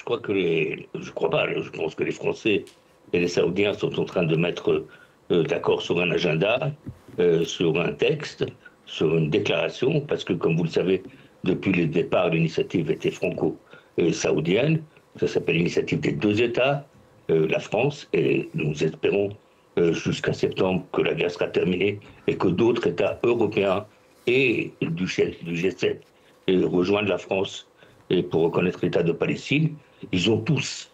crois que je crois pas. Je pense que les Français et les Saoudiens sont en train de mettre d'accord sur un agenda, sur un texte, sur une déclaration, parce que, comme vous le savez, depuis le départ, l'initiative était franco-saoudienne. Ça s'appelle l'initiative des deux États, la France, et nous espérons jusqu'à septembre que la guerre sera terminée et que d'autres États européens et du G7 rejoignent la France et pour reconnaître l'État de Palestine. Ils ont tous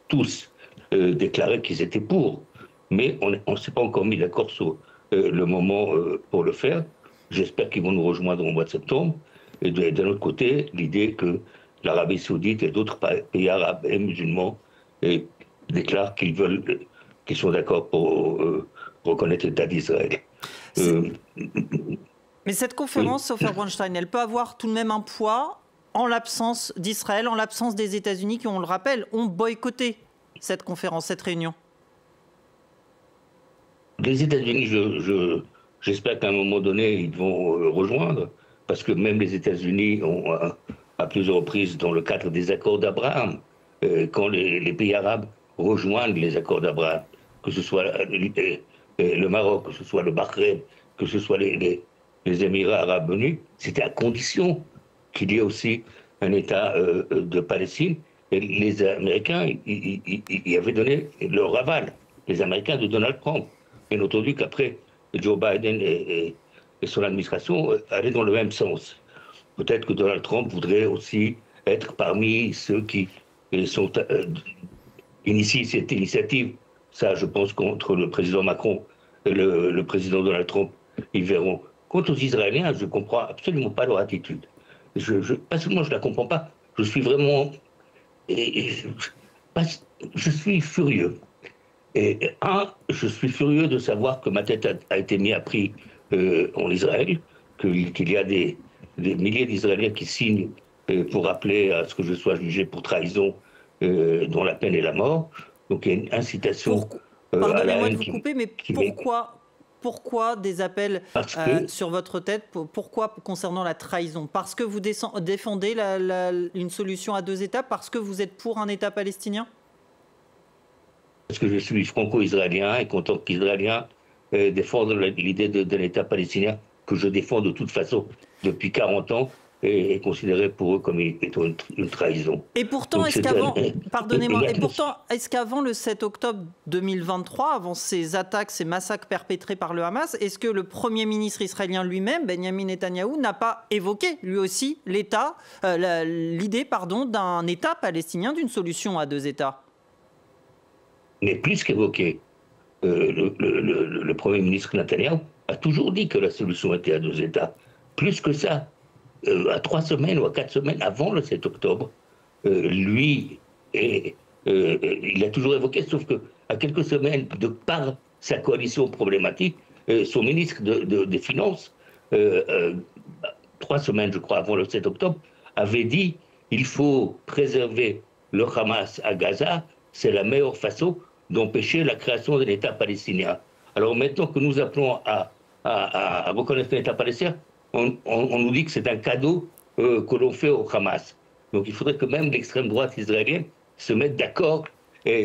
déclaré qu'ils étaient pour, mais on ne s'est pas encore mis d'accord sur le moment pour le faire. J'espère qu'ils vont nous rejoindre au mois de septembre. Et d'un autre côté, l'idée que l'Arabie saoudite et d'autres pays arabes et musulmans déclarent qu'ils sont d'accord pour reconnaître l'État d'Israël. Mais cette conférence, Ofer Bronstein, elle peut avoir tout de même un poids en l'absence d'Israël, en l'absence des États-Unis qui, on le rappelle, ont boycotté cette conférence, cette réunion. Les États-Unis, j'espère qu'à un moment donné, ils vont rejoindre, parce que même les États-Unis ont, à plusieurs reprises, dans le cadre des accords d'Abraham, quand les pays arabes rejoignent les accords d'Abraham, que ce soit le Maroc, que ce soit le Bahreïn, que ce soit les Émirats arabes unis, c'était à condition qu'il y ait aussi un État de Palestine. Et les Américains y avaient donné leur aval, les Américains de Donald Trump. Bien entendu qu'après, Joe Biden et son administration allaient dans le même sens. Peut-être que Donald Trump voudrait aussi être parmi ceux qui initient cette initiative. Ça, je pense qu'entre le président Macron et le président Donald Trump, ils verront. Quant aux Israéliens, je ne comprends absolument pas leur attitude. Pas seulement je ne la comprends pas, je suis vraiment... je suis furieux. Je suis furieux de savoir que ma tête a été mise à prix en Israël, qu'il y a des milliers d'Israéliens qui signent pour appeler à ce que je sois jugé pour trahison dont la peine est la mort. Donc il y a une incitation pardonnez-moi de vous couper, mais pourquoi des appels sur votre tête? Pourquoi concernant la trahison? Parce que vous défendez une solution à deux États? Parce que vous êtes pour un État palestinien? Parce que je suis franco-israélien et qu'en tant qu'Israélien, défendre l'idée d'un État palestinien que je défends de toute façon depuis 40 ans est considéré pour eux comme étant une trahison. Et pourtant, est-ce qu'avant, pardonnez-moi, et pourtant, est-ce qu'avant le 7 octobre 2023, avant ces attaques, ces massacres perpétrés par le Hamas, est-ce que le Premier ministre israélien lui-même, Benjamin Netanyahou, n'a pas évoqué lui aussi l'idée d'un État palestinien, d'une solution à deux États? Mais plus qu'évoqué, le Premier ministre Netanyahou a toujours dit que la solution était à deux États. Plus que ça, à 3 semaines ou à 4 semaines avant le 7 octobre, il a toujours évoqué, sauf qu'à quelques semaines, de par sa coalition problématique, son ministre des Finances, 3 semaines, je crois, avant le 7 octobre, avait dit il faut préserver le Hamas à Gaza, c'est la meilleure façon d'empêcher la création d'un État palestinien. Alors maintenant que nous appelons à reconnaître l'État palestinien, on nous dit que c'est un cadeau que l'on fait au Hamas. Donc il faudrait que même l'extrême droite israélienne se mette d'accord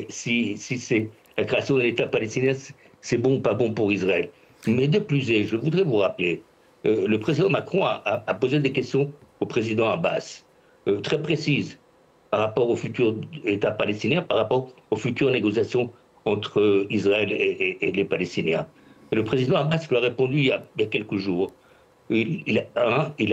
si c'est la création d'un État palestinien, c'est bon ou pas bon pour Israël. Mais de plus, je voudrais vous rappeler, le président Macron a posé des questions au président Abbas, très précises, par rapport au futur État palestinien, par rapport aux futures négociations entre Israël et les Palestiniens. Et le président Abbas lui a répondu il y a quelques jours. Il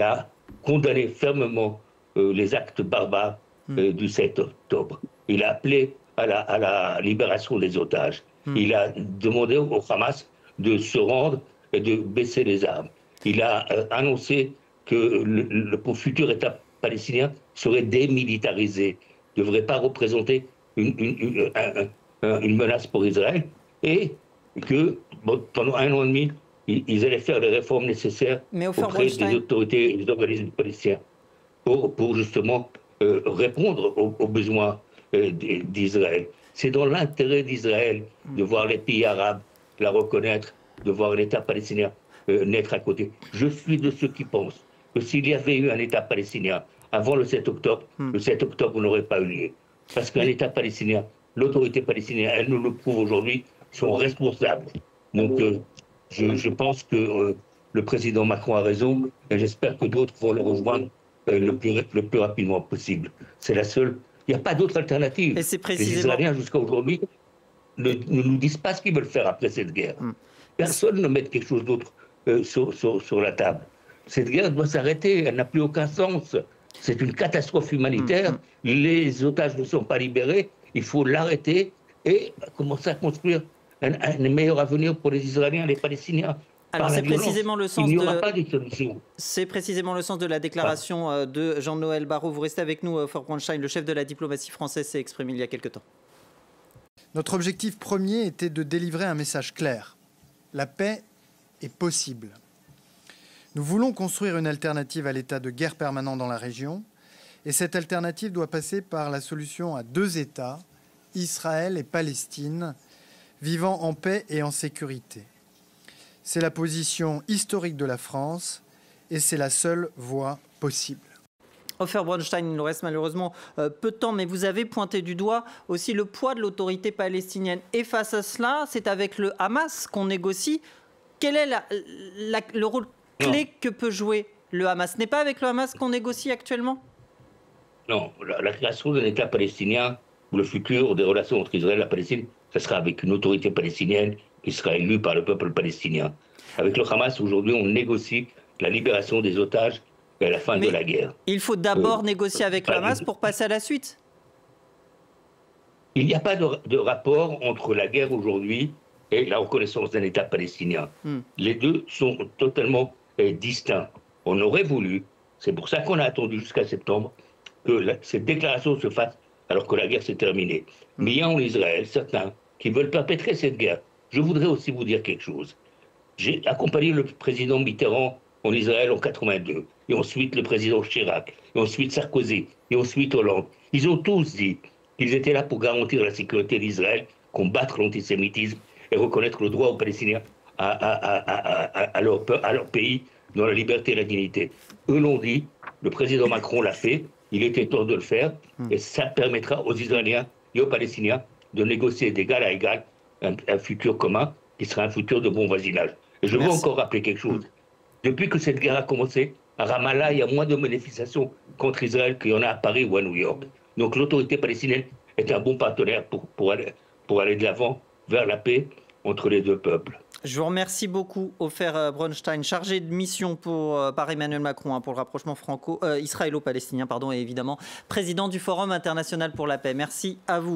a condamné fermement les actes barbares du 7 octobre. Il a appelé à la libération des otages. Il a demandé au Hamas de se rendre et de baisser les armes. Il a annoncé que le futur État palestinien serait démilitarisé, ne devrait pas représenter une menace pour Israël, et que pendant 1 an et demi, ils allaient faire les réformes nécessaires auprès des autorités et des organismes palestiniens pour justement répondre aux besoins d'Israël. C'est dans l'intérêt d'Israël de voir les pays arabes la reconnaître, de voir l'État palestinien naître à côté. Je suis de ceux qui pensent que s'il y avait eu un État palestinien avant le 7 octobre, le 7 octobre n'aurait pas eu lieu. Parce qu'un État palestinien, l'autorité palestinienne, elle nous le prouve aujourd'hui, sont responsables. Donc, je pense que le président Macron a raison, et j'espère que d'autres vont le rejoindre le plus rapidement possible. C'est la seule. Il n'y a pas d'autre alternative. Et c'est précisément... Les Israéliens, jusqu'à aujourd'hui, ne nous disent pas ce qu'ils veulent faire après cette guerre. Personne ne met quelque chose d'autre sur la table. Cette guerre doit s'arrêter, elle n'a plus aucun sens. C'est une catastrophe humanitaire, les otages ne sont pas libérés, il faut l'arrêter et commencer à construire un meilleur avenir pour les Israéliens et les Palestiniens. Alors c'est précisément le sens C'est précisément le sens de la déclaration de Jean-Noël Barrot. Vous restez avec nous, Ofer Bronstein, le chef de la diplomatie française s'est exprimé il y a quelque temps. Notre objectif premier était de délivrer un message clair. La paix est possible. Nous voulons construire une alternative à l'état de guerre permanent dans la région, et cette alternative doit passer par la solution à 2 États, Israël et Palestine, vivant en paix et en sécurité. C'est la position historique de la France, et c'est la seule voie possible. Ofer Bronstein, il nous reste malheureusement peu de temps, mais vous avez pointé du doigt aussi le poids de l'autorité palestinienne. Et face à cela, c'est avec le Hamas qu'on négocie. Quel est le rôle clé que peut jouer le Hamas? Ce n'est pas avec le Hamas qu'on négocie actuellement? Non, la création d'un État palestinien ou le futur des relations entre Israël et la Palestine, ce sera avec une autorité palestinienne qui sera élue par le peuple palestinien. Avec le Hamas, aujourd'hui, on négocie la libération des otages et la fin de la guerre. Il faut d'abord négocier avec le Hamas pour passer à la suite. Il n'y a pas de rapport entre la guerre aujourd'hui et la reconnaissance d'un État palestinien. Les deux sont totalement distincts. On aurait voulu, c'est pour ça qu'on a attendu jusqu'à septembre, que cette déclaration se fasse alors que la guerre s'est terminée. Mais il y a en Israël certains qui veulent perpétrer cette guerre. Je voudrais aussi vous dire quelque chose. J'ai accompagné le président Mitterrand en Israël en 82, et ensuite le président Chirac, et ensuite Sarkozy, et ensuite Hollande. Ils ont tous dit qu'ils étaient là pour garantir la sécurité d'Israël, combattre l'antisémitisme et reconnaître le droit aux Palestiniens à leur pays dans la liberté et la dignité. Eux l'ont dit, le président Macron l'a fait, il était temps de le faire, et ça permettra aux Israéliens et aux Palestiniens de négocier d'égal à égal un futur commun qui sera un futur de bon voisinage. Et je veux encore rappeler quelque chose. Depuis que cette guerre a commencé, à Ramallah, il y a moins de manifestations contre Israël qu'il y en a à Paris ou à New York. Donc l'autorité palestinienne est un bon partenaire pour aller de l'avant vers la paix entre les deux peuples. Je vous remercie beaucoup, Ofer Bronstein, chargé de mission par Emmanuel Macron pour le rapprochement israélo-palestinien, et évidemment président du Forum international pour la paix. Merci à vous.